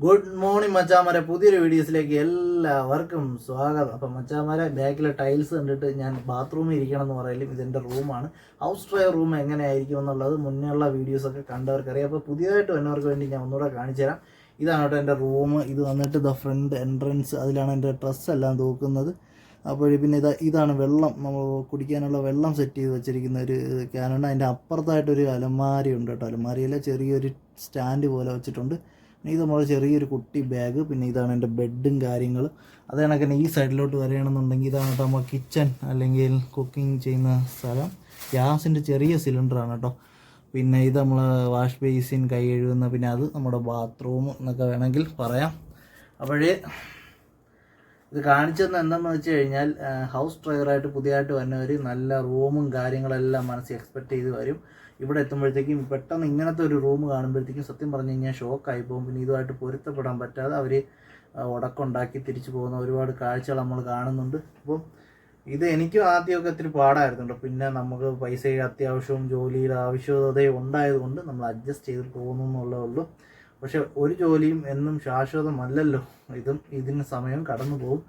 Good morning മച്ചാമാരെ, പുതിയൊരു വീഡിയോസിലേക്ക് എല്ലാവർക്കും സ്വാഗതം. അപ്പം മച്ചാമാരെ, ബാക്കിലെ ടൈൽസ് കണ്ടിട്ട് ഞാൻ ബാത്റൂമിൽ ഇരിക്കണം എന്ന് പറയലും ഇതെൻ്റെ റൂമാണ്. ഹൗസ് ഡ്രൈവർ റൂം എങ്ങനെയായിരിക്കും എന്നുള്ളത് മുന്നേയുള്ള വീഡിയോസൊക്കെ കണ്ടവർക്കറിയാം. അപ്പോൾ പുതിയതായിട്ട് വന്നവർക്ക് വേണ്ടി ഞാൻ ഒന്നുകൂടെ കാണിച്ചു തരാം. ഇതാണ് കേട്ടോ എൻ്റെ റൂം. ഇത് വന്നിട്ട് ഫ്രണ്ട് എൻട്രൻസ്, അതിലാണ് എൻ്റെ ഡ്രസ്സ് എല്ലാം തൂക്കുന്നത്. അപ്പോൾ പിന്നെ ഇതാണ് വെള്ളം, നമ്മൾ കുടിക്കാനുള്ള വെള്ളം സെറ്റ് ചെയ്ത് വെച്ചിരിക്കുന്ന ഒരു ക്യാനുണ്ട്. അതിൻ്റെ അപ്പുറത്തായിട്ടൊരു അലമാരി ഉണ്ട് കേട്ടോ. അലമാരിയിലെ ചെറിയൊരു സ്റ്റാൻഡ് പോലെ വെച്ചിട്ടുണ്ട്. ഇത് നമ്മൾ ചെറിയൊരു കുട്ടി ബാഗ്. പിന്നെ ഇതാണ് എൻ്റെ ബെഡും കാര്യങ്ങളും. അത് കണക്ക് തന്നെ ഈ സൈഡിലോട്ട് വരികയാണെന്നുണ്ടെങ്കിൽ ഇതാണ് കേട്ടോ നമ്മൾ കിച്ചൺ അല്ലെങ്കിൽ കുക്കിംഗ് ചെയ്യുന്ന സ്ഥലം. ഗ്യാസിൻ്റെ ചെറിയ സിലിണ്ടറാണ് കേട്ടോ. പിന്നെ ഇത് നമ്മൾ വാഷ് ബേസിൻ, കൈ കഴുകുന്ന, പിന്നെ അത് നമ്മുടെ ബാത്റൂം എന്നൊക്കെ വേണമെങ്കിൽ പറയാം. അപ്പോഴേ ഇത് കാണിച്ചതെന്ന് എന്താണെന്ന് വെച്ച് കഴിഞ്ഞാൽ, ഹൗസ് ഡ്രൈവറായിട്ട് പുതിയതായിട്ട് വന്നവർ നല്ല റൂമും കാര്യങ്ങളെല്ലാം മനസ്സിൽ എക്സ്പെക്റ്റ് ചെയ്ത് വരും. ഇവിടെ എത്തുമ്പോഴത്തേക്കും പെട്ടെന്ന് ഇങ്ങനത്തെ ഒരു റൂം കാണുമ്പോഴത്തേക്കും സത്യം പറഞ്ഞു കഴിഞ്ഞാൽ ഷോക്കായി പോകും. പിന്നെ ഇതുമായിട്ട് പൊരുത്തപ്പെടാൻ പറ്റാതെ അവർ ഉടക്കുണ്ടാക്കി തിരിച്ചു പോകുന്ന ഒരുപാട് കാഴ്ചകൾ നമ്മൾ കാണുന്നുണ്ട്. അപ്പം ഇത് എനിക്കും ആദ്യമൊക്കെ ഇത്തിരി പാടായിരുന്നുണ്ട്. പിന്നെ നമുക്ക് പൈസയുടെ അത്യാവശ്യവും ജോലിയുടെ ആവശ്യകതയും ഉണ്ടായതുകൊണ്ട് നമ്മൾ അഡ്ജസ്റ്റ് ചെയ്ത് പോകുന്നു എന്നുള്ളതേ ഉള്ളൂ. പക്ഷെ ഒരു ജോലിയും എന്നും ശാശ്വതമല്ലല്ലോ. ഇതിന് സമയം കടന്നു പോകും.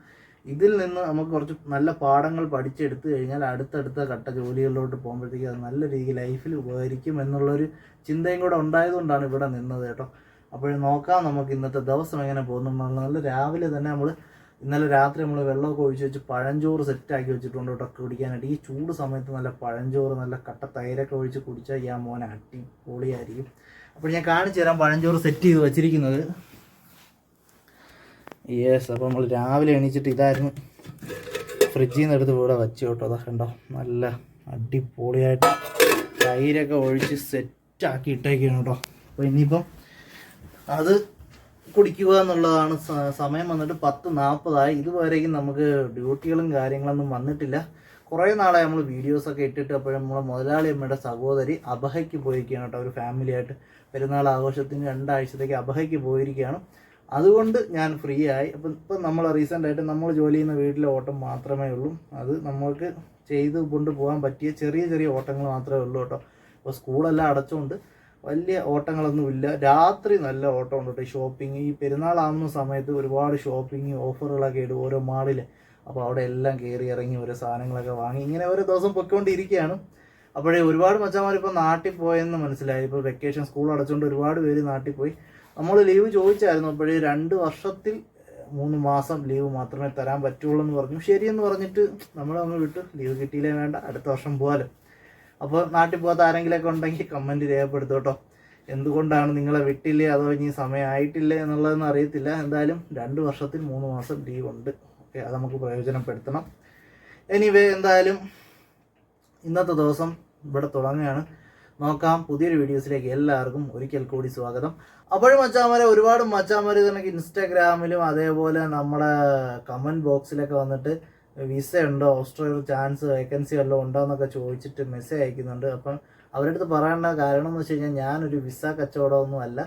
ഇതിൽ നിന്ന് നമുക്ക് കുറച്ച് നല്ല പാഠങ്ങൾ പഠിച്ചെടുത്തു കഴിഞ്ഞാൽ അടുത്തടുത്ത ഘട്ട ജോലികളിലോട്ട് പോകുമ്പോഴത്തേക്കും അത് നല്ല രീതിയിൽ ലൈഫിൽ ഉപകരിക്കും എന്നുള്ളൊരു ചിന്തയും കൂടെ ഉണ്ടായതുകൊണ്ടാണ് ഇവിടെ നിന്നത് കേട്ടോ. അപ്പോൾ നോക്കാം നമുക്ക് ഇന്നത്തെ ദിവസം എങ്ങനെ പോകുന്നു. നല്ല രാവിലെ തന്നെ ഇന്നലെ രാത്രി നമ്മൾ വെള്ളമൊക്കെ ഒഴിച്ച് വെച്ച് പഴഞ്ചോറ് സെറ്റാക്കി വെച്ചിട്ടുണ്ട് കേട്ടോ കുടിക്കാനായിട്ട്. ഈ ചൂട് സമയത്ത് നല്ല പഴഞ്ചോറ്, നല്ല കട്ട തൈരൊക്കെ ഒഴിച്ച് കുടിച്ചാൽ ഈ മോനെ അടിപൊളിയായിരിക്കും. അപ്പോൾ ഞാൻ കാണിച്ചു തരാം പഴഞ്ചോറ് സെറ്റ് ചെയ്ത് വെച്ചിരിക്കുന്നത്. യെസ്, അപ്പോൾ നമ്മൾ രാവിലെ എണീച്ചിട്ട് ഇതായിരുന്നു ഫ്രിഡ്ജിൽ നിന്ന് എടുത്ത് ഇവിടെ വെച്ച് കേട്ടോ. അതൊക്കെ കണ്ടോ, നല്ല അടിപൊളിയായിട്ട് തൈരൊക്കെ ഒഴിച്ച് സെറ്റാക്കി ഇട്ടേക്കാണ് കേട്ടോ. അപ്പോൾ ഇനിയിപ്പം അത് കുടിക്കുക എന്നുള്ളതാണ്. സമയം വന്നിട്ട് 10:40. ഇതുവരേക്കും നമുക്ക് ഡ്യൂട്ടികളും കാര്യങ്ങളൊന്നും വന്നിട്ടില്ല. കുറേ നാളായി നമ്മൾ വീഡിയോസൊക്കെ ഇട്ടിട്ട്. അപ്പോഴും നമ്മളെ മുതലാളി അമ്മയുടെ സഹോദരി അബഹയ്ക്ക് പോയിരിക്കുകയാണ് കേട്ടോ. ഒരു ഫാമിലിയായിട്ട് പെരുന്നാൾ ആഘോഷത്തിന് 2 ആഴ്ചത്തേക്ക് അബഹയ്ക്ക് പോയിരിക്കുകയാണ്. അതുകൊണ്ട് ഞാൻ ഫ്രീ ആയി. ഇപ്പം നമ്മൾ റീസെൻ്റായിട്ട് നമ്മൾ ജോലി ചെയ്യുന്ന വീട്ടിലെ ഓട്ടം മാത്രമേ ഉള്ളൂ. അത് നമ്മൾക്ക് ചെയ്ത് കൊണ്ടുപോകാൻ പറ്റിയ ചെറിയ ചെറിയ ഓട്ടങ്ങൾ മാത്രമേ ഉള്ളൂ കേട്ടോ. ഇപ്പോൾ സ്കൂളെല്ലാം അടച്ചുകൊണ്ട് വലിയ ഓട്ടങ്ങളൊന്നുമില്ല. രാത്രി നല്ല ഓട്ടം ഉണ്ട് കേട്ടോ. ഷോപ്പിംഗ്, ഈ പെരുന്നാളാവുന്ന സമയത്ത് ഒരുപാട് ഷോപ്പിംഗ് ഓഫറുകളൊക്കെ ഇടും ഓരോ മാളിൽ. അപ്പോൾ അവിടെ എല്ലാം കയറി ഇറങ്ങി ഓരോ സാധനങ്ങളൊക്കെ വാങ്ങി ഇങ്ങനെ ഓരോ ദിവസം പൊയ്ക്കൊണ്ടിരിക്കുകയാണ്. അപ്പോഴേ ഒരുപാട് മച്ചന്മാരിപ്പോൾ നാട്ടിൽ പോയെന്ന് മനസ്സിലായി. ഇപ്പോൾ വെക്കേഷൻ, സ്കൂൾ അടച്ചുകൊണ്ട് ഒരുപാട് പേര് നാട്ടിൽ പോയി. നമ്മൾ ലീവ് ചോദിച്ചായിരുന്നു. അപ്പോഴേ 2 വർഷത്തിൽ 3 മാസം ലീവ് മാത്രമേ തരാൻ പറ്റുള്ളൂ എന്ന് പറഞ്ഞു. ശരിയെന്ന് പറഞ്ഞിട്ട് നമ്മളങ്ങ് വിട്ടു. ലീവ് കിട്ടിയില്ലേ വേണ്ട, അടുത്ത വർഷം പോകാലോ. അപ്പോൾ നാട്ടിൽ പോകാത്ത ആരെങ്കിലുമൊക്കെ ഉണ്ടെങ്കിൽ കമൻറ്റ് രേഖപ്പെടുത്തും കേട്ടോ. എന്തുകൊണ്ടാണ് നിങ്ങളെ വിട്ടില്ലേ, അതോ ഇനി സമയമായിട്ടില്ലേ എന്നുള്ളതെന്ന് അറിയത്തില്ല. എന്തായാലും 2 വർഷത്തിൽ 3 മാസം ലീവ് ഉണ്ട്. ഓക്കെ, അത് നമുക്ക് പ്രയോജനപ്പെടുത്തണം. എനിവേ, എന്തായാലും ഇന്നത്തെ ദിവസം ഇവിടെ തുടങ്ങുകയാണ്. നോക്കാം. പുതിയൊരു വീഡിയോസിലേക്ക് എല്ലാവർക്കും ഒരിക്കൽ കൂടി സ്വാഗതം. അപ്പോഴും മച്ചാമാരെ, ഒരുപാട് മച്ചാമാർ കണക്ക് ഇൻസ്റ്റാഗ്രാമിലും അതേപോലെ നമ്മുടെ കമൻറ്റ് ബോക്സിലൊക്കെ വന്നിട്ട് വിസ ഉണ്ടോ, ഓസ്ട്രേലിയ ചാൻസ് വേക്കൻസി വല്ലതും ഉണ്ടോ എന്നൊക്കെ ചോദിച്ചിട്ട് മെസ്സേജ് അയക്കുന്നുണ്ട്. അപ്പം അവരുടെ അടുത്ത് പറയേണ്ട കാരണം എന്ന് വെച്ച് കഴിഞ്ഞാൽ, ഞാനൊരു വിസ കച്ചവടമൊന്നും അല്ല.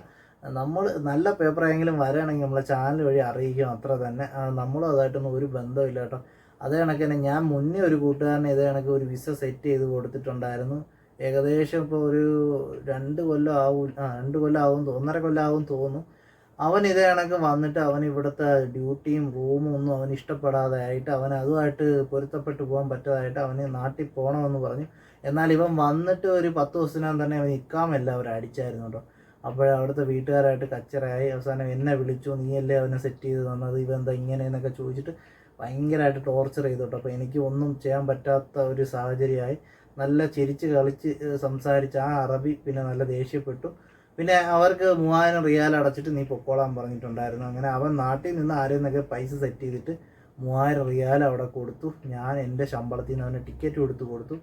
നമ്മൾ നല്ല പേപ്പറെങ്കിലും വരികയാണെങ്കിൽ നമ്മളെ ചാനൽ വഴി അറിയിക്കും, അത്ര തന്നെ. നമ്മളും അതായിട്ടൊന്നും ഒരു ബന്ധമില്ല കേട്ടോ. അതേ കണക്ക് തന്നെ ഞാൻ മുന്നേ ഒരു കൂട്ടുകാരനെ ഇതേ കണക്ക് ഒരു വിസ സെറ്റ് ചെയ്ത് കൊടുത്തിട്ടുണ്ടായിരുന്നു. ഏകദേശം ഇപ്പോൾ ഒരു 2 കൊല്ലം ആവും, 2 കൊല്ലം ആവും, 1.5 കൊല്ലം ആവും തോന്നുന്നു. അവൻ ഇതേ കണക്ക് വന്നിട്ട് അവൻ ഇവിടുത്തെ ഡ്യൂട്ടിയും റൂമും ഒന്നും അവന് ഇഷ്ടപ്പെടാതെ ആയിട്ട്, അവൻ അതുമായിട്ട് പൊരുത്തപ്പെട്ടു പോകാൻ പറ്റാതായിട്ട് അവന് നാട്ടിൽ പോകണമെന്ന് പറഞ്ഞു. എന്നാൽ ഇവൻ വന്നിട്ട് ഒരു 10 ദിവസത്തിനകം തന്നെ അവൻ ഇക്കാമെല്ലാം അവർ അടിച്ചായിരുന്നു കേട്ടോ. അവിടുത്തെ വീട്ടുകാരായിട്ട് കച്ചറായി. അവസാനം എന്നെ വിളിച്ചു, നീയല്ലേ അവനെ സെറ്റ് ചെയ്ത് തന്നത്, ഇവെന്താ ഇങ്ങനെയെന്നൊക്കെ ചോദിച്ചിട്ട് ഭയങ്കരമായിട്ട് ടോർച്ചർ ചെയ്തു കേട്ടോ. അപ്പോൾ എനിക്ക് ഒന്നും ചെയ്യാൻ പറ്റാത്ത ഒരു സാഹചര്യമായി. നല്ല ചിരിച്ച് കളിച്ച് സംസാരിച്ച് ആ അറബി പിന്നെ നല്ല ദേഷ്യപ്പെട്ടു. പിന്നെ അവർക്ക് 3000 റിയാൽ അടച്ചിട്ട് നീ പൊക്കോളാൻ പറഞ്ഞിട്ടുണ്ടായിരുന്നു. അങ്ങനെ അവൻ നാട്ടിൽ നിന്ന് ആരെന്നൊക്കെ പൈസ സെറ്റ് ചെയ്തിട്ട് 3000 റിയാൽ അവിടെ കൊടുത്തു. ഞാൻ എൻ്റെ ശമ്പളത്തിൽ നിന്ന് അവന് ടിക്കറ്റ് കൊടുത്തു.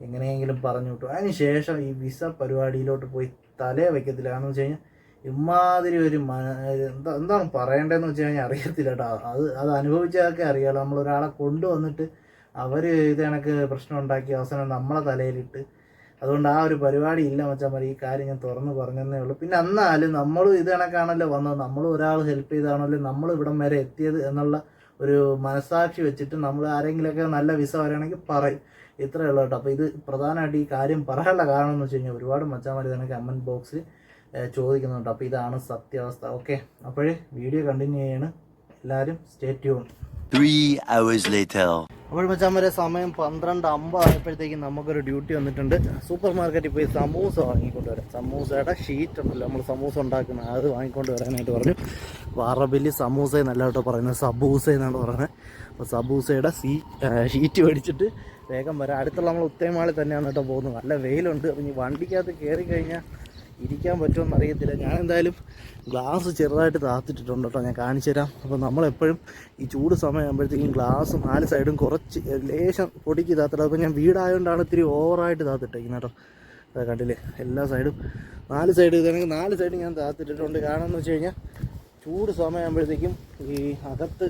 എങ്ങനെയെങ്കിലും പറഞ്ഞു വിട്ടു. അതിന് ശേഷം ഈ വിസ പരിപാടിയിലോട്ട് പോയി തലേ വയ്ക്കത്തില്ല. കാരണം എന്ന് വെച്ച് കഴിഞ്ഞാൽ ഇമാതിരി ഒരു എന്താണ് പറയേണ്ടതെന്ന് വെച്ച് കഴിഞ്ഞാൽ അറിയത്തില്ല കേട്ടോ. അത് അനുഭവിച്ചതൊക്കെ അറിയാലോ. നമ്മളൊരാളെ കൊണ്ടുവന്നിട്ട് അവർ ഇത് കണക്ക് പ്രശ്നം ഉണ്ടാക്കി അവസാനം നമ്മളെ തലയിലിട്ട്. അതുകൊണ്ട് ആ ഒരു പരിപാടി ഇല്ല മച്ചാൻ മതി. ഈ കാര്യം ഞാൻ തുറന്ന് പറഞ്ഞതേ ഉള്ളൂ. പിന്നെ എന്നാലും നമ്മളും ഇത് കണക്കാണല്ലോ വന്നത്, നമ്മളും ഒരാൾ ഹെൽപ്പ് ചെയ്താണല്ലോ നമ്മൾ ഇവിടം വരെ എത്തിയത് എന്നുള്ള ഒരു മനസാക്ഷി വെച്ചിട്ട് നമ്മൾ ആരെങ്കിലുമൊക്കെ നല്ല വിസ വരികയാണെങ്കിൽ പറയും. ഇത്രയേ ഉള്ളൂ കേട്ടോ. അപ്പോൾ ഇത് പ്രധാനമായിട്ട് ഈ കാര്യം പറയാനുള്ള കാരണം എന്ന് വെച്ച് കഴിഞ്ഞാൽ, ഒരുപാട് മച്ചാന്മാർ തന്നെ കമൻറ്റ് ബോക്സിൽ ചോദിക്കുന്നുണ്ട്. അപ്പോൾ ഇതാണ് സത്യാവസ്ഥ. ഓക്കെ, അപ്പോഴേ വീഡിയോ കണ്ടിന്യൂ ചെയ്യാണ്. എല്ലാവരും സ്റ്റേ ട്യൂൺ. 3 hours later. അപ്പോൾ മച്ചാൻ വരെ സമയം 12:50 ആയപ്പോഴത്തേക്കും നമുക്കൊരു ഡ്യൂട്ടി വന്നിട്ടുണ്ട്. സൂപ്പർ മാർക്കറ്റിൽ പോയി സമൂസ വാങ്ങിക്കൊണ്ട് വരാം. സമൂസയുടെ ഷീറ്റ് ഉണ്ടല്ലോ, നമ്മൾ സമൂസ ഉണ്ടാക്കുന്ന അത് വാങ്ങിക്കൊണ്ട് വരാനായിട്ട് പറഞ്ഞു. വാറബില്ലി സമൂസ എന്നല്ല കേട്ടോ പറയുന്നത്, സബൂസ എന്നാണ് പറയുന്നത്. അപ്പോൾ സബൂസയുടെ ഷീറ്റ് മേടിച്ചിട്ട് വേഗം വരാം. അടുത്തുള്ള നമ്മൾ ഉത്തേമാളിൽ തന്നെയാണ് കേട്ടോ പോകുന്നത്. നല്ല വെയിലുണ്ട്. അപ്പം ഈ വണ്ടിക്കകത്ത് കയറി കഴിഞ്ഞാൽ ഇരിക്കാൻ പറ്റുമെന്ന് അറിയത്തില്ല. ഞാൻ എന്തായാലും ഗ്ലാസ് ചെറുതായിട്ട് താത്തിട്ടിട്ടുണ്ട് കേട്ടോ, ഞാൻ കാണിച്ചു തരാം. അപ്പോൾ നമ്മളെപ്പോഴും ഈ ചൂട് സമയമാകുമ്പോഴത്തേക്കും ഗ്ലാസ് 4 സൈഡും കുറച്ച് ലേശം പൊടിക്ക് താത്തിട്ട്. അപ്പോൾ ഞാൻ വീടായതുകൊണ്ടാണ് ഇത്തിരി ഓവറായിട്ട് താത്തിട്ടേക്കുന്നത് കേട്ടോ. അത് കണ്ടില്ലേ, എല്ലാ സൈഡും 4 സൈഡ് ഇതാണെങ്കിൽ 4 സൈഡ് ഞാൻ താത്തിട്ടിട്ടുണ്ട്. കാരണം എന്ന് വെച്ച് കഴിഞ്ഞാൽ ചൂട് സമയമാകുമ്പോഴത്തേക്കും ഈ അകത്ത്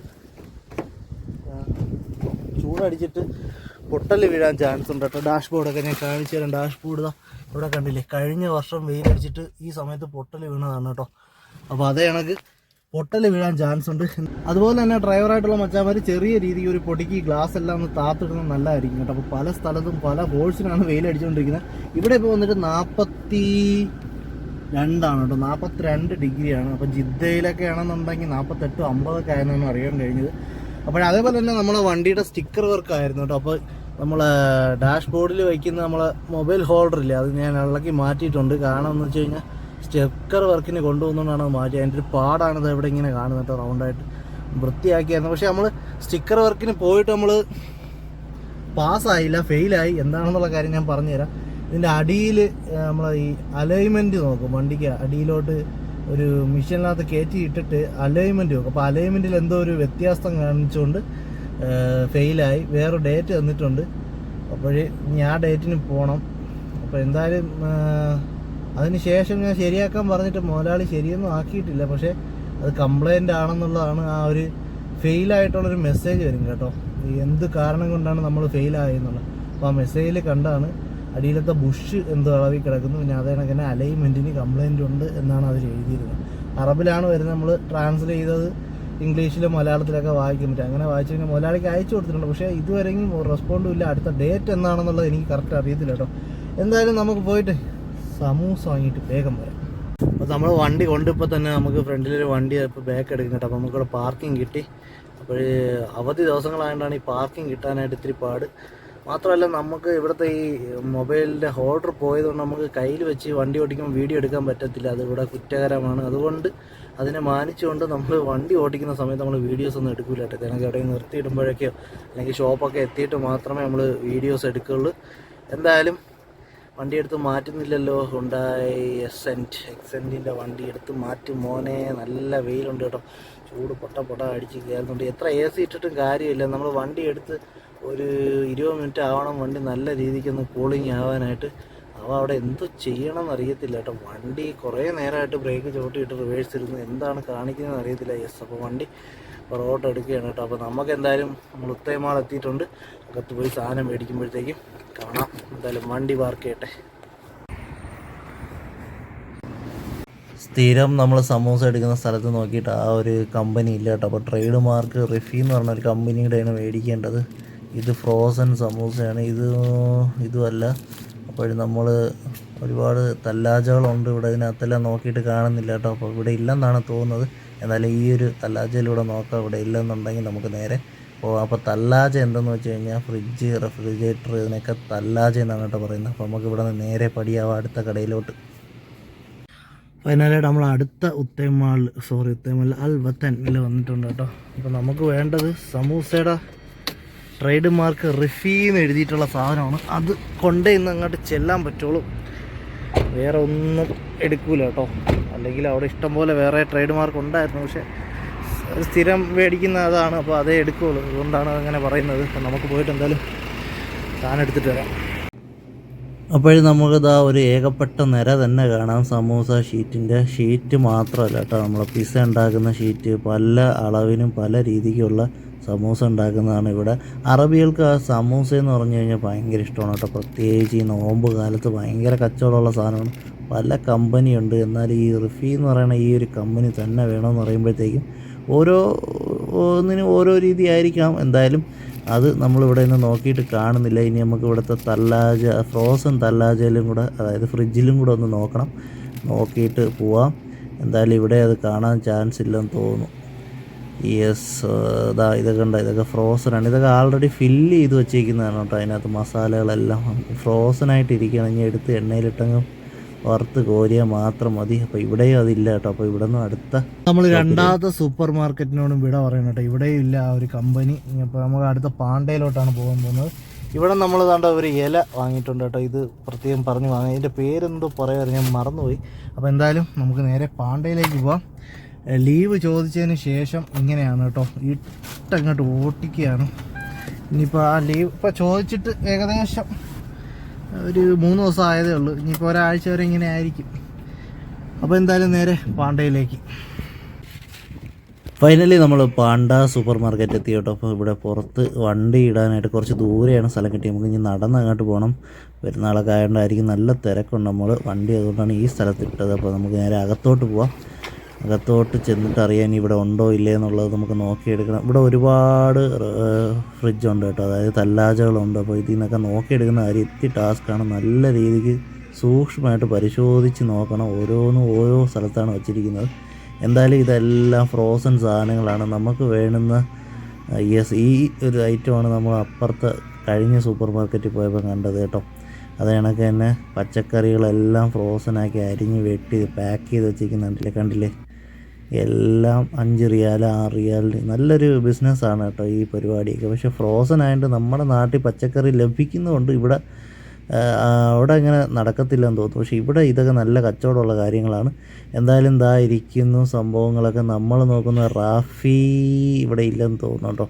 ചൂടടിച്ചിട്ട് പൊട്ടൽ വീഴാൻ ചാൻസ് ഉണ്ട് കേട്ടോ. ഡാഷ്ബോർഡൊക്കെ ഞാൻ കാണിച്ചു തരാം. ഡാഷ്ബോർഡ് ഇവിടെ കണ്ടില്ലേ, കഴിഞ്ഞ വർഷം വെയിലടിച്ചിട്ട് ഈ സമയത്ത് പൊട്ടൽ വീണതാണ് കേട്ടോ. അപ്പോൾ അതേ കണക്ക് പൊട്ടൽ വീഴാൻ ചാൻസ് ഉണ്ട്. അതുപോലെ തന്നെ ഡ്രൈവറായിട്ടുള്ള മച്ചാന്മാർ ചെറിയ രീതിക്ക് ഒരു പൊടിക്ക് ഗ്ലാസ് എല്ലാം ഒന്ന് താത്തിടുന്നത് നല്ലതായിരിക്കും കേട്ടോ. അപ്പോൾ പല സ്ഥലത്തും പല ഹോൾസിനാണ് വെയിലടിച്ചുകൊണ്ടിരിക്കുന്നത്. ഇവിടെ ഇപ്പോൾ വന്നിട്ട് 42 കേട്ടോ, 42 ഡിഗ്രിയാണ്. അപ്പോൾ ജിദ്ദയിലൊക്കെ ആണെന്നുണ്ടെങ്കിൽ 48, 50 ആയെന്നാണ് അറിയാൻ കഴിഞ്ഞത്. അപ്പോൾ അതേപോലെ തന്നെ നമ്മളെ വണ്ടിയുടെ സ്റ്റിക്കർ വർക്ക് ആയിരുന്നു കേട്ടോ. അപ്പോൾ നമ്മളെ ഡാഷ്ബോർഡിൽ വയ്ക്കുന്ന നമ്മളെ മൊബൈൽ ഹോൾഡറില്ലേ, അത് ഞാൻ ഇളക്കി മാറ്റിയിട്ടുണ്ട്. കാരണം എന്ന് വെച്ച് കഴിഞ്ഞാൽ സ്റ്റിക്കർ വർക്കിന് കൊണ്ടുപോകുന്നതുകൊണ്ടാണ് അത് മാറ്റി. അതിൻ്റെ ഒരു പാടാണിത് ഇവിടെ ഇങ്ങനെ കാണുന്നത് കേട്ടോ, റൗണ്ടായിട്ട് വൃത്തിയാക്കിയായിരുന്നു. പക്ഷേ നമ്മൾ സ്റ്റിക്കർ വർക്കിന് പോയിട്ട് നമ്മൾ പാസ്സായില്ല, ഫെയിലായി. എന്താണെന്നുള്ള കാര്യം ഞാൻ പറഞ്ഞുതരാം. ഇതിൻ്റെ അടിയിൽ നമ്മൾ ഈ അലൈൻമെൻറ്റ് നോക്കും. വണ്ടിക്ക് അടിയിലോട്ട് ഒരു മെഷീനിനകത്ത് കയറ്റി ഇട്ടിട്ട് അലൈൻമെൻറ്റ് നോക്കും. അപ്പോൾ അലൈൻമെൻറ്റിൽ എന്തോ ഒരു വ്യത്യാസം കാണിച്ചുകൊണ്ട് ഫെയിലായി. വേറെ ഡേറ്റ് തന്നിട്ടുണ്ട്. അപ്പോൾ ഇനി ആ ഡേറ്റിന് പോകണം. അപ്പോൾ എന്തായാലും അതിന് ശേഷം ഞാൻ ശരിയാക്കാൻ പറഞ്ഞിട്ട് മുതലാളി ശരിയൊന്നും ആക്കിയിട്ടില്ല. പക്ഷേ അത് കംപ്ലൈൻ്റ് ആണെന്നുള്ളതാണ് ആ ഒരു ഫെയിലായിട്ടുള്ളൊരു മെസ്സേജ് വരും കേട്ടോ. എന്ത് കാരണം കൊണ്ടാണ് നമ്മൾ ഫെയിലായെന്നുള്ളത്. അപ്പോൾ ആ മെസ്സേജിൽ കണ്ടാണ് അടിയിലത്തെ ബുഷ് എന്തോ അളവിൽ കിടക്കുന്നു. പിന്നെ അതേ കണക്കിന് അലൈൻമെൻറ്റിന് കംപ്ലൈൻറ്റ് ഉണ്ട് എന്നാണ് അതിൽ എഴുതിയിരുന്നത്. അറബിലാണ് വരുന്നത്. നമ്മൾ ട്രാൻസ്ലേറ്റ് ചെയ്തത് ഇംഗ്ലീഷിലും മലയാളത്തിലൊക്കെ വായിക്കാൻ പറ്റും. അങ്ങനെ വായിച്ചു കഴിഞ്ഞാൽ മുതലാളിക്ക് അയച്ചു കൊടുത്തിട്ടുണ്ട്. പക്ഷേ ഇതുവരെയും റെസ്പോണ്ടും ഇല്ല. അടുത്ത ഡേറ്റ് എന്നാണെന്നുള്ളത് എനിക്ക് കറക്റ്റ് അറിയത്തില്ല കേട്ടോ. എന്തായാലും നമുക്ക് പോയിട്ട് സമൂസ വാങ്ങിയിട്ട് വേഗം വരാം. അപ്പോൾ നമ്മൾ വണ്ടി കൊണ്ടിപ്പോൾ തന്നെ നമുക്ക് ഫ്രണ്ടിലൊരു വണ്ടി ഇപ്പോൾ ബാക്ക് എടുക്കും കേട്ടോ. അപ്പോൾ നമുക്കിവിടെ പാർക്കിംഗ് കിട്ടി. അപ്പോൾ അവധി ദിവസങ്ങളായതുകൊണ്ടാണ് ഈ പാർക്കിംഗ് കിട്ടാനായിട്ട് ഇത്തിരി പാട്. മാത്രമല്ല നമുക്ക് ഇവിടുത്തെ ഈ മൊബൈലിൻ്റെ ഹോൾഡർ പോയതുകൊണ്ട് നമുക്ക് കയ്യിൽ വെച്ച് വണ്ടി ഓടിക്കുമ്പോൾ വീഡിയോ എടുക്കാൻ പറ്റത്തില്ല. അതിവിടെ കുറ്റകരമാണ്. അതുകൊണ്ട് അതിനെ മാനിച്ചുകൊണ്ട് നമ്മൾ വണ്ടി ഓടിക്കുന്ന സമയത്ത് നമ്മൾ വീഡിയോസ് ഒന്നും എടുക്കില്ല കേട്ടോ. എനിക്ക് എവിടെയും നിർത്തിയിടുമ്പോഴൊക്കെയോ അല്ലെങ്കിൽ ഷോപ്പൊക്കെ എത്തിയിട്ട് മാത്രമേ നമ്മൾ വീഡിയോസ് എടുക്കുകയുള്ളൂ. എന്തായാലും വണ്ടി എടുത്ത് മാറ്റുന്നില്ലല്ലോ. ഹുണ്ടായി എക്സെൻറ്റിൻ്റെ വണ്ടി എടുത്ത് മാറ്റും മോനെ. നല്ല വെയിലുണ്ട് കേട്ടോ. ചൂട് പൊട്ട അടിച്ച് കയറുന്നുണ്ട്. എത്ര AC ഇട്ടിട്ടും കാര്യമില്ല. നമ്മൾ വണ്ടി എടുത്ത് ഒരു 20 മിനിറ്റ് ആവണം വണ്ടി നല്ല രീതിക്കൊന്ന് കൂളിങ് ആവാനായിട്ട്. അവ അവിടെ എന്തോ ചെയ്യണമെന്ന് അറിയത്തില്ല കേട്ടോ. വണ്ടി കുറേ നേരമായിട്ട് ബ്രേക്ക് ചവിട്ടിയിട്ട് റിവേഴ്സ് ഇരുന്ന് എന്താണ് കാണിക്കുന്നതെന്ന് അറിയത്തില്ല. അപ്പോൾ വണ്ടി പുറകോട്ട് എടുക്കുകയാണ് കേട്ടോ. അപ്പോൾ നമുക്ക് എന്തായാലും നമ്മൾ ഉത്തയമാൾ എത്തിയിട്ടുണ്ട്. അകത്ത് പോയി സാധനം മേടിക്കുമ്പോഴത്തേക്കും കാണാം. എന്തായാലും വണ്ടി പാർക്ക് ചെയ്യട്ടെ. സ്ഥിരം നമ്മൾ സമൂസ എടുക്കുന്ന സ്ഥലത്ത് നോക്കിയിട്ട് ആ ഒരു കമ്പനി ഇല്ല കേട്ടോ. അപ്പോൾ ട്രേഡ് മാർക്ക് റിഫി എന്ന് പറഞ്ഞ ഒരു കമ്പനിയുടെയാണ് മേടിക്കേണ്ടത്. ഇത് ഫ്രോസൺ സമൂസയാണ്. ഇതുമല്ല. അപ്പോൾ നമ്മൾ ഒരുപാട് തല്ലാജകളുണ്ട് ഇവിടെ. ഇതിനകത്തെല്ലാം നോക്കിയിട്ട് കാണുന്നില്ല കേട്ടോ. അപ്പോൾ ഇവിടെ ഇല്ലെന്നാണ് തോന്നുന്നത്. എന്നാലും ഈ ഒരു തല്ലാജയിലൂടെ നോക്കാം. ഇവിടെ ഇല്ലെന്നുണ്ടെങ്കിൽ നമുക്ക് നേരെ പോകാം. അപ്പോൾ തല്ലാജ എന്തെന്ന് വെച്ച് കഴിഞ്ഞാൽ ഫ്രിഡ്ജ്, റെഫ്രിജറേറ്റർ, ഇതിനൊക്കെ തല്ലാജ എന്നാണ് കേട്ടോ പറയുന്നത്. അപ്പോൾ നമുക്ക് ഇവിടെ നിന്ന് നേരെ പടിയാവാം അടുത്ത കടയിലോട്ട്. ഫൈനലായിട്ട് നമ്മൾ അടുത്ത ഉത്തയമാൾ അൽ വത്തനിൽ വന്നിട്ടുണ്ട് കേട്ടോ. അപ്പോൾ നമുക്ക് വേണ്ടത് സമൂസയുടെ ട്രേഡ് മാർക്ക് റിഫി എന്ന് എഴുതിയിട്ടുള്ള സാധനമാണ്. അത് കൊണ്ടേ ഇന്ന് അങ്ങോട്ട് ചെല്ലാൻ പറ്റുള്ളൂ. വേറെ ഒന്നും എടുക്കൂല കേട്ടോ. അല്ലെങ്കിൽ അവിടെ ഇഷ്ടംപോലെ വേറെ ട്രേഡ് മാർക്ക് ഉണ്ടായിരുന്നു. പക്ഷേ സ്ഥിരം മേടിക്കുന്ന അതാണ്. അപ്പോൾ അതേ എടുക്കുകയുള്ളൂ. അതുകൊണ്ടാണ് അങ്ങനെ പറയുന്നത്. അപ്പോൾ നമുക്ക് പോയിട്ട് എന്തായാലും സാധനം എടുത്തിട്ട് വരാം. അപ്പോഴും നമുക്കിതാ ഒരു ഏകപ്പെട്ട നിര തന്നെ കാണാം. സമൂസ ഷീറ്റ് മാത്രമല്ല കേട്ടോ, നമ്മളെ പിസ്സ ഉണ്ടാക്കുന്ന ഷീറ്റ്, പല അളവിനും പല രീതിക്കുള്ള സമൂസ ഉണ്ടാക്കുന്നതാണ് ഇവിടെ. അറബികൾക്ക് ആ സമൂസ എന്ന് പറഞ്ഞു കഴിഞ്ഞാൽ ഭയങ്കര ഇഷ്ടമാണ് കേട്ടോ. പ്രത്യേകിച്ച് ഈ നോമ്പ് കാലത്ത് ഭയങ്കര കച്ചവടമുള്ള സാധനമാണ്. പല കമ്പനിയുണ്ട്. എന്നാൽ ഈ റിഫി എന്ന് പറയുന്ന ഈ ഒരു കമ്പനി തന്നെ വേണമെന്ന് പറയുമ്പോഴത്തേക്കും ഓരോന്നിനും ഓരോ രീതി ആയിരിക്കാം. എന്തായാലും അത് നമ്മളിവിടെ നിന്ന് നോക്കിയിട്ട് കാണുന്നില്ല. ഇനി നമുക്ക് ഇവിടുത്തെ ഫ്രോസൺ തല്ലാജയിലും കൂടെ, അതായത് ഫ്രിഡ്ജിലും കൂടെ ഒന്ന് നോക്കണം. നോക്കിയിട്ട് പോവാം. എന്തായാലും ഇവിടെ അത് കാണാൻ ചാൻസ് ഇല്ലെന്ന് തോന്നുന്നു. ഇതൊക്കെ ഉണ്ട്, ഇതൊക്കെ ഫ്രോസനാണ്. ഇതൊക്കെ ആൾറെഡി ഫില്ല് ചെയ്ത് വെച്ചിരിക്കുന്നതാണ് കേട്ടോ. അതിനകത്ത് മസാലകളെല്ലാം ഫ്രോസനായിട്ട് ഇരിക്കുകയാണ്. ഇനി എടുത്ത് എണ്ണയിലിട്ടങ്ങ് വറുത്ത് കോരിയാൽ മാത്രം മതി. അപ്പോൾ ഇവിടെയും അതില്ല കേട്ടോ. അപ്പോൾ ഇവിടെ നിന്ന് അടുത്ത നമ്മൾ രണ്ടാമത്തെ സൂപ്പർ മാർക്കറ്റിനോടും വിട പറയണം കേട്ടോ. ഇവിടെയും ഇല്ല ആ ഒരു കമ്പനി. ഇപ്പോൾ നമ്മൾ അടുത്ത പാണ്ടയിലോട്ടാണ് പോകാൻ പോകുന്നത്. ഇവിടെ നമ്മൾ കണ്ട ഒരു ഇല വാങ്ങിയിട്ടുണ്ട് കേട്ടോ. ഇത് പ്രത്യേകം പറഞ്ഞ് വാങ്ങി, ഇതിൻ്റെ പേരെന്തോ പറയാറ് ഞാൻ മറന്നുപോയി. അപ്പോൾ എന്തായാലും നമുക്ക് നേരെ പാണ്ടയിലേക്ക് പോവാം. ലീവ് ചോദിച്ചതിന് ശേഷം ഇങ്ങനെയാണ് കേട്ടോ, ഇട്ടങ്ങോട്ട് ഓട്ടിക്കുകയാണ്. ഇനിയിപ്പോൾ ആ ലീവ് ഇപ്പോൾ ചോദിച്ചിട്ട് ഏകദേശം ഒരു 3 ദിവസം ആയതേ ഉള്ളൂ. ഇനിയിപ്പോൾ ഒരാഴ്ച വരെ ഇങ്ങനെ ആയിരിക്കും. അപ്പോൾ എന്തായാലും നേരെ പാണ്ടയിലേക്ക്. ഫൈനലി നമ്മൾ പാണ്ട സൂപ്പർ മാർക്കറ്റ് എത്തി കേട്ടോ. അപ്പോൾ ഇവിടെ പുറത്ത് വണ്ടി ഇടാനായിട്ട് കുറച്ച് ദൂരെയാണ് സ്ഥലം കിട്ടി. നമുക്ക് ഇനി നടന്ന് അങ്ങോട്ട് പോകണം. പെരുന്നാളൊക്കെ ആയതുകൊണ്ടായിരിക്കും നല്ല തിരക്കുണ്ട്. നമ്മൾ വണ്ടി അതുകൊണ്ടാണ് ഈ സ്ഥലത്തിട്ടത്. അപ്പോൾ നമുക്ക് നേരെ അകത്തോട്ട് പോവാം. അകത്തോട്ട് ചെന്നിട്ട് അറിയാൻ ഇവിടെ ഉണ്ടോ ഇല്ലേ എന്നുള്ളത് നമുക്ക് നോക്കിയെടുക്കണം. ഇവിടെ ഒരുപാട് ഫ്രിഡ്ജുണ്ട് കേട്ടോ, അതായത് തല്ലാജകളുണ്ട്. അപ്പോൾ ഇതിൽ നിന്നൊക്കെ നോക്കിയെടുക്കുന്ന കാര്യം ഇത്തിരി ടാസ്ക്കാണ്. നല്ല രീതിക്ക് സൂക്ഷ്മമായിട്ട് പരിശോധിച്ച് നോക്കണം. ഓരോന്നും ഓരോ സ്ഥലത്താണ് വച്ചിരിക്കുന്നത്. എന്തായാലും ഇതെല്ലാം ഫ്രോസൺ സാധനങ്ങളാണ്. നമുക്ക് വേണ്ടുന്ന ഈ ഒരു ഐറ്റമാണ് നമ്മൾ അപ്പുറത്ത് കഴിഞ്ഞ സൂപ്പർ മാർക്കറ്റിൽ പോയപ്പോൾ കണ്ടത് കേട്ടോ. അത് കണക്ക് തന്നെ പച്ചക്കറികളെല്ലാം ഫ്രോസനാക്കി അരിഞ്ഞ് വെട്ടി പാക്ക് ചെയ്ത് വെച്ചിരിക്കുന്നുണ്ടല്ലേ, കണ്ടില്ലേ? എല്ലാം 5 റിയാൽ 6 റിയാൽ. നല്ലൊരു ബിസിനസ്സാണ് കേട്ടോ ഈ പരിപാടിയൊക്കെ. പക്ഷേ ഫ്രോസൺ ആയതുകൊണ്ട് നമ്മുടെ നാട്ടിൽ പച്ചക്കറി ലഭിക്കുന്നതുകൊണ്ട് ഇവിടെ അവിടെ അങ്ങനെ നടക്കത്തില്ലെന്ന് തോന്നുന്നു. പക്ഷേ ഇവിടെ ഇതൊക്കെ നല്ല കച്ചവടമുള്ള കാര്യങ്ങളാണ്. എന്തായാലും ഇതാ ഇരിക്കുന്നു സംഭവങ്ങളൊക്കെ. നമ്മൾ നോക്കുന്ന റാഫി ഇവിടെ ഇല്ലെന്ന് തോന്നുന്നു കേട്ടോ.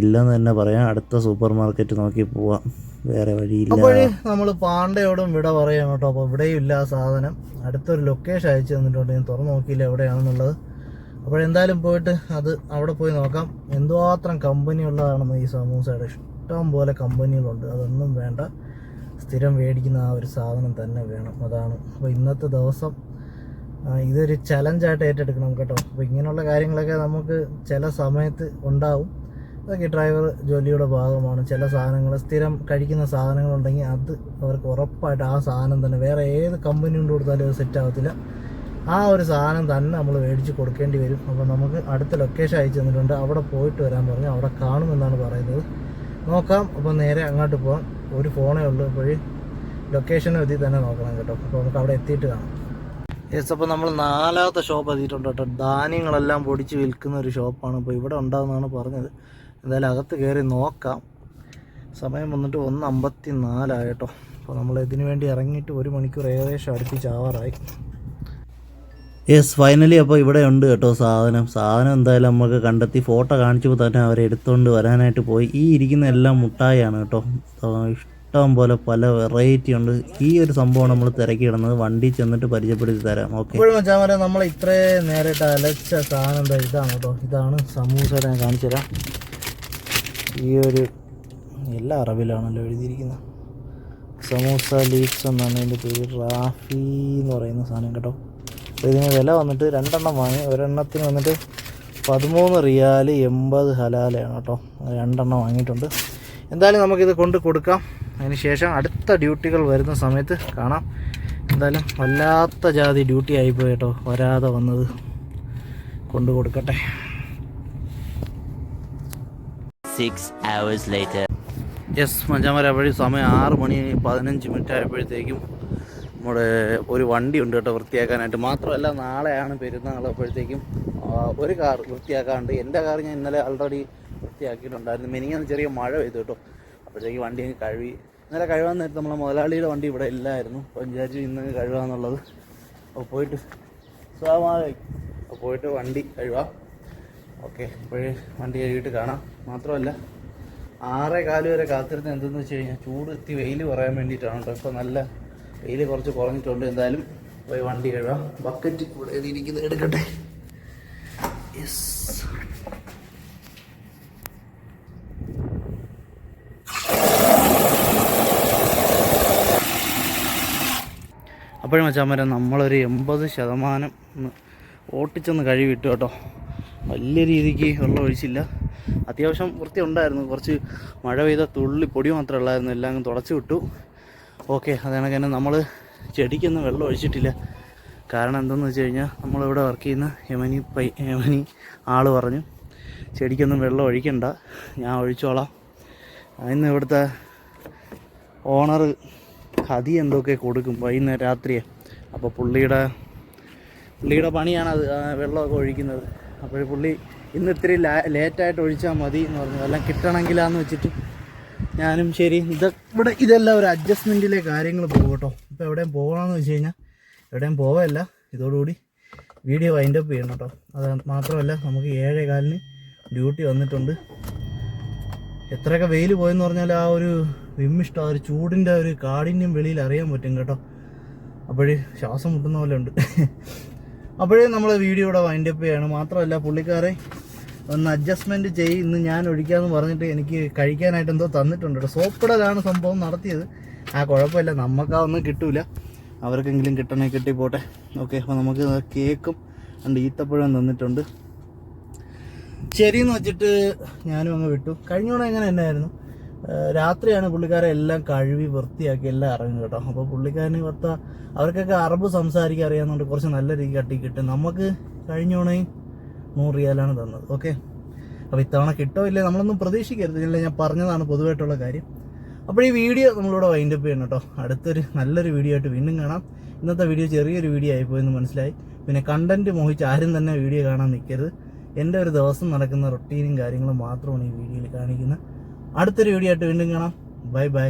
ഇല്ലെന്ന് തന്നെ പറയാം. അടുത്ത സൂപ്പർ മാർക്കറ്റ് നോക്കി പോവാം, വേറെ വഴിയില്ല. അപ്പോൾ നമ്മൾ പാണ്ടയോടും വിട പറയാം കേട്ടോ. അപ്പോൾ ഇവിടെയും ഇല്ല ആ സാധനം. അടുത്തൊരു ലൊക്കേഷൻ അയച്ചു തന്നിട്ടുണ്ട്, ഞാൻ തുറന്നു നോക്കിയില്ല എവിടെയാണെന്നുള്ളത്. അപ്പോഴെന്തായാലും പോയിട്ട് അത് അവിടെ പോയി നോക്കാം. എന്തുമാത്രം കമ്പനി ഉള്ളതാണെന്ന് ഈ സമൂസയുടെ. ഇഷ്ടം പോലെ കമ്പനികളുണ്ട്. അതൊന്നും വേണ്ട, സ്ഥിരം മേടിക്കുന്ന ആ ഒരു സാധനം തന്നെ വേണം, അതാണ്. അപ്പോൾ ഇന്നത്തെ ദിവസം ഇതൊരു ചലഞ്ചായിട്ട് ഏറ്റെടുക്കണം കേട്ടോ. അപ്പോൾ ഇങ്ങനെയുള്ള കാര്യങ്ങളൊക്കെ നമുക്ക് ചില സമയത്ത് ഉണ്ടാവും. അതൊക്കെ ഡ്രൈവർ ജോലിയുടെ ഭാഗമാണ്. ചില സാധനങ്ങൾ സ്ഥിരം കഴിക്കുന്ന സാധനങ്ങളുണ്ടെങ്കിൽ അത് അവർക്ക് ഉറപ്പായിട്ട് ആ സാധനം തന്നെ, വേറെ ഏത് കമ്പനി കൊണ്ട് കൊടുത്താലും അത് സെറ്റ് ആകത്തില്ല. ആ ഒരു സാധനം തന്നെ നമ്മൾ മേടിച്ച് കൊടുക്കേണ്ടി വരും. അപ്പോൾ നമുക്ക് അടുത്ത ലൊക്കേഷൻ അയച്ചു തന്നിട്ടുണ്ട്, അവിടെ പോയിട്ട് വരാൻ പറഞ്ഞു. അവിടെ കാണുമെന്നാണ് പറയുന്നത്. നോക്കാം. അപ്പോൾ നേരെ അങ്ങോട്ട് പോകാം. ഒരു ഫോണേ ഉള്ളൂ, അപ്പോൾ ലൊക്കേഷനും എത്തി തന്നെ നോക്കണം കേട്ടോ. അപ്പോൾ നമുക്ക് അവിടെ എത്തിയിട്ട് കാണാം. അപ്പോൾ നമ്മൾ 4ാമത്തെ ഷോപ്പ് എത്തിയിട്ടുണ്ട് കേട്ടോ. ധാന്യങ്ങളെല്ലാം പൊടിച്ച് വിൽക്കുന്ന ഒരു ഷോപ്പാണ്. അപ്പോൾ ഇവിടെ ഉണ്ടാകുന്നതാണ് പറഞ്ഞത്. എന്തായാലും അകത്ത് കയറി നോക്കാം. സമയം വന്നിട്ട് 1:54 കേട്ടോ. അപ്പോൾ നമ്മൾ ഇതിനു വേണ്ടി ഇറങ്ങിയിട്ട് 1 മണിക്കൂർ ഏകദേശം അടുപ്പിച്ചാവാറായി. ഫൈനലി അപ്പോൾ ഇവിടെ ഉണ്ട് കേട്ടോ സാധനം എന്തായാലും നമുക്ക് കണ്ടെത്തി. ഫോട്ടോ കാണിച്ചപ്പോൾ തന്നെ അവരെ എടുത്തുകൊണ്ട് വരാനായിട്ട് പോയി. ഈ ഇരിക്കുന്ന എല്ലാം മുട്ടായാണ് കേട്ടോ. ഇഷ്ടം പോലെ പല വെറൈറ്റി ഉണ്ട്. ഈ ഒരു സംഭവം നമ്മൾ തിരക്കിയിടുന്നത്. വണ്ടി ചെന്നിട്ട് പരിചയപ്പെടുത്തി തരാം. ഓക്കെ. ഇപ്പോഴും വെച്ചാൽ നമ്മൾ ഇത്രയും നേരിട്ട് അലച്ച സാധനം എന്താ ഇതാണ് കേട്ടോ. ഇതാണ് സമൂസ. ഞാൻ കാണിച്ചു തരാം. ഈ ഒരു എല്ലാ അറബിലാണല്ലോ എഴുതിയിരിക്കുന്നത്. സമൂസ ലീക്സ് എന്നാണ് ഇതിൻ്റെ പേര്. റാഫി എന്ന് പറയുന്ന സാധനം കേട്ടോ. അപ്പോൾ ഇതിന് വില വന്നിട്ട് 2 എണ്ണം വാങ്ങി. ഒരെണ്ണത്തിന് വന്നിട്ട് 13 റിയാൽ 80 ഹലാലാണ് കേട്ടോ. 2 എണ്ണം വാങ്ങിയിട്ടുണ്ട്. എന്തായാലും നമുക്കിത് കൊണ്ട് കൊടുക്കാം. അതിന് ശേഷം അടുത്ത ഡ്യൂട്ടികൾ വരുന്ന സമയത്ത് കാണാം. എന്തായാലും വല്ലാത്ത ജാതി ഡ്യൂട്ടി ആയിപ്പോയി കേട്ടോ, വരാതെ വന്നത്. കൊണ്ട് കൊടുക്കട്ടെ. 6 hours later. മഞ്ചാമര വഴി സമയം 6:15 ആയപ്പോഴത്തേക്കും നമ്മുടെ ഒരു വണ്ടി ഉണ്ട് കേട്ടോ വൃത്തിയാക്കാനായിട്ട്. മാത്രമല്ല നാളെയാണ് പെരുന്നാൾ. അപ്പോഴത്തേക്കും ഒരു കാർ വൃത്തിയാക്കാറുണ്ട്. എൻ്റെ കാർ ഞാൻ ഇന്നലെ ആൾറെഡി വൃത്തിയാക്കിയിട്ടുണ്ടായിരുന്നു. മിനിങ്ങാന്ന് ചെറിയ മഴ പെയ്തു കേട്ടോ. അപ്പോഴത്തേക്ക് വണ്ടി അങ്ങ് കഴുകി. ഇന്നലെ കഴുകാൻ നേരത്തെ നമ്മളെ മുതലാളിയുടെ വണ്ടി ഇവിടെ ഇല്ലായിരുന്നു. അപ്പോൾ വിചാരിച്ചു ഇന്ന് കഴുകാന്നുള്ളത്. അപ്പോൾ പോയിട്ട് പോയിട്ട് വണ്ടി കഴുകാം. ഓക്കെ. അപ്പോഴേ വണ്ടി കഴുകിയിട്ട് കാണാം. മാത്രമല്ല 6:15 വരെ കാത്തിരുന്ന് എന്തെന്ന് വെച്ച് കഴിഞ്ഞാൽ ചൂട് എത്തി വെയിൽ പറയാൻ വേണ്ടിയിട്ടാണ് കേട്ടോ. ഇപ്പോൾ നല്ല വെയിൽ കുറച്ച് കുറഞ്ഞിട്ടുണ്ട്. എന്തായാലും പോയി വണ്ടി കഴുകാം. ബക്കറ്റ് ഇവിടെ ഇരിക്കുന്നത് എടുക്കട്ടെ. അപ്പോഴും വെച്ചാൽ നമ്മളൊരു 80% ഓട്ടിച്ചൊന്ന് കഴുകിയിട്ടു കേട്ടോ. വലിയ രീതിക്ക് വെള്ളം ഒഴിച്ചില്ല. അത്യാവശ്യം വൃത്തി ഉണ്ടായിരുന്നു. കുറച്ച് മഴ പെയ്ത തുള്ളി പൊടി മാത്രമേ ഉള്ളായിരുന്നു. എല്ലാം തുടച്ച് വിട്ടു. ഓക്കെ. അത് കണക്ക് തന്നെ നമ്മൾ ചെടിക്കൊന്നും വെള്ളം ഒഴിച്ചിട്ടില്ല. കാരണം എന്താണെന്ന് വെച്ച് കഴിഞ്ഞാൽ നമ്മളിവിടെ വർക്ക് ചെയ്യുന്ന യമനി ആൾ പറഞ്ഞു ചെടിക്കൊന്നും വെള്ളം ഒഴിക്കണ്ട, ഞാൻ ഒഴിച്ചോളാം. ഇന്ന് ഇവിടുത്തെ ഓണർ ഹതി എന്തൊക്കെ കൊടുക്കും വൈകുന്നേരം രാത്രിയെ. അപ്പോൾ പുള്ളിയുടെ പണിയാണ് അത് വെള്ളമൊക്കെ ഒഴിക്കുന്നത്. അപ്പോൾ പുള്ളി ഇന്ന് ഇത്തിരി ലേറ്റായിട്ട് ഒഴിച്ചാൽ മതി എന്ന് പറഞ്ഞു. എല്ലാം കിട്ടണമെങ്കിലാന്ന് വെച്ചിട്ട് ഞാനും ശരി ഇതെല്ലാം ഒരു അഡ്ജസ്റ്റ്മെൻറ്റിലെ കാര്യങ്ങൾ പോകും കേട്ടോ. ഇപ്പോൾ എവിടെയും പോകണമെന്ന് വെച്ച് കഴിഞ്ഞാൽ എവിടെയും പോവല്ല. ഇതോടുകൂടി വീഡിയോ വൈൻഡ് അപ്പ് ചെയ്യണം കേട്ടോ. അത് മാത്രമല്ല നമുക്ക് 7:15 ഡ്യൂട്ടി വന്നിട്ടുണ്ട്. എത്രയൊക്കെ വെയിൽ പോയെന്ന് പറഞ്ഞാൽ ആ ഒരു വിമ്മിഷ്ടം, ആ ഒരു ചൂടിൻ്റെ ഒരു കാഠിന്യം വെളിയിൽ അറിയാൻ പറ്റും കേട്ടോ. അപ്പോഴേ ശ്വാസം മുട്ടുന്ന പോലെ ഉണ്ട്. അപ്പോഴേ നമ്മൾ വീഡിയോ ഇവിടെ വൈൻഡ് അപ്പ് ചെയ്യണം. മാത്രമല്ല പുള്ളിക്കാരെ ഒന്ന് അഡ്ജസ്റ്റ്മെൻറ്റ് ചെയ്യും. ഇന്ന് ഞാൻ ഒഴിക്കാമെന്ന് പറഞ്ഞിട്ട് എനിക്ക് കഴിക്കാനായിട്ട് എന്തോ തന്നിട്ടുണ്ട് കേട്ടോ. സോപ്പിടലാണ് സംഭവം നടത്തിയത്. കുഴപ്പമില്ല, നമുക്കാവൊന്നും കിട്ടൂല, അവർക്കെങ്കിലും കിട്ടണേ കിട്ടിപ്പോട്ടെ. ഓക്കെ, അപ്പോൾ നമുക്ക് കേക്കും ഉണ്ട് ഈത്തപ്പഴം തന്നിട്ടുണ്ട്. ശരിയെന്ന് വെച്ചിട്ട് ഞാനും അങ്ങ് വിട്ടു. കഴിഞ്ഞോടെ എങ്ങനെ തന്നെയായിരുന്നു, രാത്രിയാണ് പുള്ളിക്കാരെ എല്ലാം കഴുകി വൃത്തിയാക്കി എല്ലാം ഇറങ്ങും കേട്ടോ. അപ്പോൾ പുള്ളിക്കാരന് അവർക്കൊക്കെ അറബ് സംസാരിക്കാൻ അറിയാവുന്നതുകൊണ്ട് കുറച്ച് നല്ല രീതി കട്ടി കിട്ടും. നമുക്ക് കഴിഞ്ഞോണയും 100 റിയാലാണ് തന്നത്. ഓക്കെ, അപ്പോൾ ഇത്തവണ കിട്ടോ ഇല്ലേ നമ്മളൊന്നും പ്രതീക്ഷിക്കരുത്. ഇല്ല, ഞാൻ പറഞ്ഞതാണ് പൊതുവായിട്ടുള്ള കാര്യം. അപ്പോൾ ഈ വീഡിയോ നമ്മളിവിടെ വൈൻഡ് അപ്പ് ചെയ്യണം കേട്ടോ. അടുത്തൊരു നല്ലൊരു വീഡിയോ ആയിട്ട് വീണ്ടും കാണാം. ഇന്നത്തെ വീഡിയോ ചെറിയൊരു വീഡിയോ ആയിപ്പോയെന്ന് മനസ്സിലായി. പിന്നെ കണ്ടന്റ് മോഹിച്ച് ആരും തന്നെ വീഡിയോ കാണാൻ നിൽക്കരുത്. എൻ്റെ ഒരു ദിവസം നടക്കുന്ന റൊട്ടീനും കാര്യങ്ങളും മാത്രമാണ് ഈ വീഡിയോയിൽ കാണിക്കുന്നത്. അടുത്തൊരു വീഡിയോ ആയിട്ട് വീണ്ടും കാണാം. Bye bye.